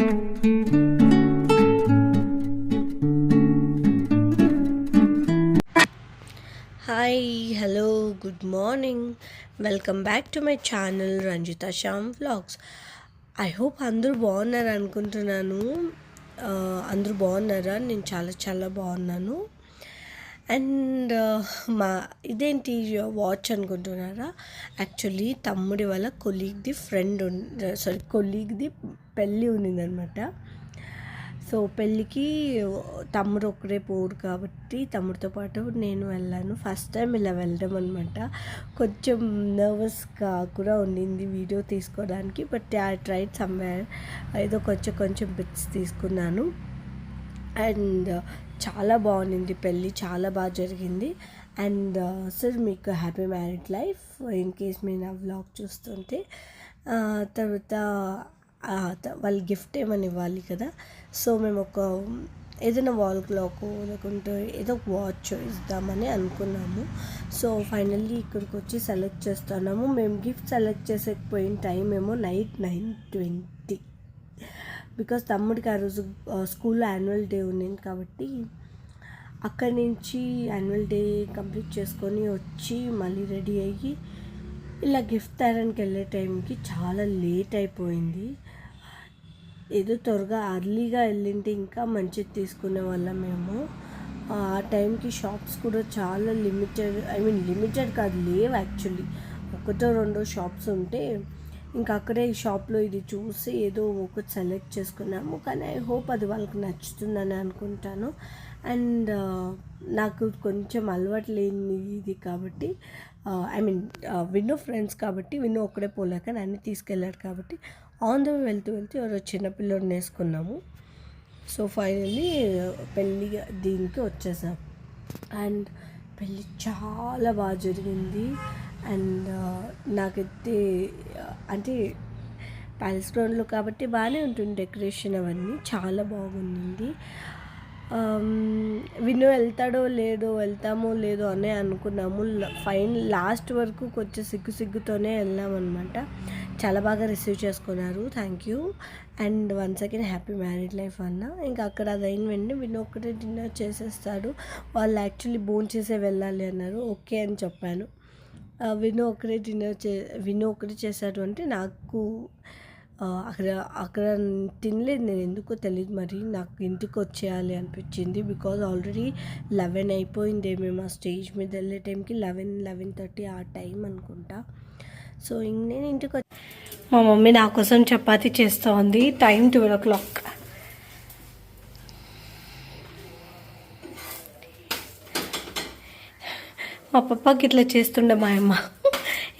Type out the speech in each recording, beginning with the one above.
Hi hello good morning, welcome back to my channel Ranjitha Shyam vlogs. I hope అందరూ బాగున్నారు అనుకుంటున్నాను. అందరూ బాగున్నారా? నేను చాలా చాలా బాగున్నాను. అండ్ ఇదేంటి వాచ్ అనుకుంటున్నారా? యాక్చువల్లీ తమ్ముడి వాళ్ళ కొలీగ్ది కొలీగ్ది పెళ్ళి ఉన్నిందనమాట. సో పెళ్ళికి తమ్ముడు ఒక్కడే పోడు కాబట్టి తమ్ముడితో పాటు నేను వెళ్ళాను. ఫస్ట్ టైం ఇలా వెళ్ళడం అనమాట. కొంచెం నర్వస్గా కూడా ఉండింది వీడియో తీసుకోవడానికి. బట్ ఐ ట్రైడ్ సమ్వేర్, ఏదో కొంచెం బిట్స్ తీసుకున్నాను. అండ్ చాలా బాగుంది పెళ్ళి, చాలా బాగా జరిగింది. అండ్ సార్ మీకు happy married life in case మీరు నా వ్లాగ్ చూస్తుంటే. తర్వాత వాళ్ళు గిఫ్ట్ ఏమని ఇవ్వాలి కదా, సో మేము ఏదైనా వాల్ క్లాక్ లేకుంటే ఏదో వాచ్ ఇద్దామని అనుకున్నాము. సో ఫైనల్లీ ఇక్కడికి వచ్చి సెలెక్ట్ చేస్తున్నాము. మేము గిఫ్ట్ సెలెక్ట్ చేసేకపోయిన టైం ఏమో నైట్ 9:20, బికాస్ తమ్ముడికి ఆ రోజు స్కూల్లో యాన్యువల్ డే ఉన్నింది కాబట్టి అక్కడి నుంచి యాన్యువల్ డే కంప్లీట్ చేసుకొని వచ్చి మళ్ళీ రెడీ అయ్యి ఇలా గిఫ్ట్ తేడానికి వెళ్ళే టైంకి చాలా లేట్ అయిపోయింది. ఏదో త్వరగా అర్లీగా వెళ్ళింటే ఇంకా మంచిది తీసుకునే వాళ్ళం మేము. ఆ టైంకి షాప్స్ కూడా చాలా లిమిటెడ్ కాదు, లేవు యాక్చువల్లీ. ఒకటో రెండో షాప్స్ ఉంటే ఇంకా అక్కడే ఈ షాప్లో ఇది చూసి ఏదో ఒకటి సెలెక్ట్ చేసుకున్నాము. కానీ ఐ హోప్ అది వాళ్ళకి నచ్చుతుందని అనుకుంటాను. అండ్ నాకు కొంచెం అలవాటు లేని ఇది కాబట్టి విన్నో ఫ్రెండ్స్ కాబట్టి విన్నో ఒక్కడే పోలేక నన్ను తీసుకెళ్ళాడు కాబట్టి ఆన్ ద వే వెళ్తూ ఎవరో చిన్నపిల్లని వేసుకున్నాము. సో ఫైనల్లీ పెళ్ళి దీనికి వచ్చేసాం. అండ్ పెళ్ళి చాలా బాగా జరిగింది. అండ్ నాకైతే అంటే ప్యాలెస్ గ్రౌండ్లో కాబట్టి బాగానే ఉంటుంది డెకరేషన్, అవన్నీ చాలా బాగుంది. విను వెళ్తామో లేదో అనే అనుకున్నాము. లాస్ట్ వరకు కొంచెం సిగ్గుతోనే వెళ్ళామన్నమాట. చాలా బాగా రిసీవ్ చేసుకున్నారు, thank you. And once again happy married life అన్న. ఇంకా అక్కడ అదైన వెంటనే విను ఒక్కటే డిన్నర్ చేసేస్తాడు. వాళ్ళు యాక్చువల్లీ చేసే వెళ్ళాలి అన్నారు, ఓకే అని చెప్పాను. విను ఒకటే చేశాడు అంటే నాకు అక్కడ తినలేదు నేను, ఎందుకో తెలియదు, మరి నాకు ఇంటికి వచ్చేయాలి అనిపించింది. బికాజ్ ఆల్రెడీ 11 అయిపోయింది. మేము ఆ స్టేజ్ మీద వెళ్ళే టైంకి 11:30 ఆ టైం అనుకుంటా. సో నేను ఇంటికి మా మమ్మీ నా కోసం చపాతీ చేస్తూ ఉంది. Time 12 o'clock. మా పప్పకి ఇట్లా చేస్తుండే మా అమ్మ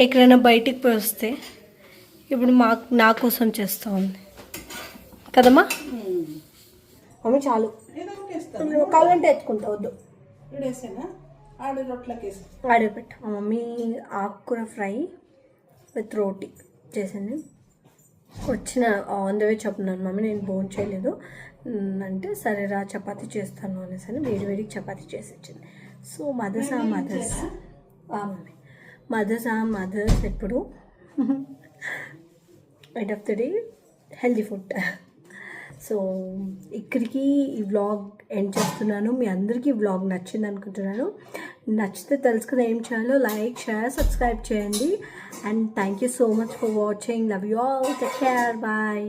ఎక్కడైనా బయటికి పోయి వస్తే. ఇప్పుడు నా కోసం చేస్తూ ఉంది కదమ్మా మమ్మీ. చాలు కావాలంటే ఎత్తుకుంటా, వద్దు ఆడే పెట్టు. మా మమ్మీ ఆకుకూర ఫ్రై విత్ రోటీ చేసింది. వచ్చిన ఆన్ ద వే చెప్తున్నాను మమ్మీ నేను భోజనం చేయలేదు అంటే, సరే రా చపాతీ చేస్తాను అనేసి అని వేడికి చపాతీ చేసి ఇచ్చింది. సో మదర్స్ మమ్మీ మదర్స్ ఎప్పుడు end of the day healthy food. So ఇక్కడికి ఈ వ్లాగ్ ఎండ్ చేస్తున్నాను. మీ అందరికీ ఈ వ్లాగ్ నచ్చింది అనుకుంటున్నాను. నచ్చితే తెలుసు కదా ఏం చేయాలో, లైక్, షేర్, సబ్స్క్రైబ్ చేయండి. And thank you so much for watching. Love you all. Take care. Bye.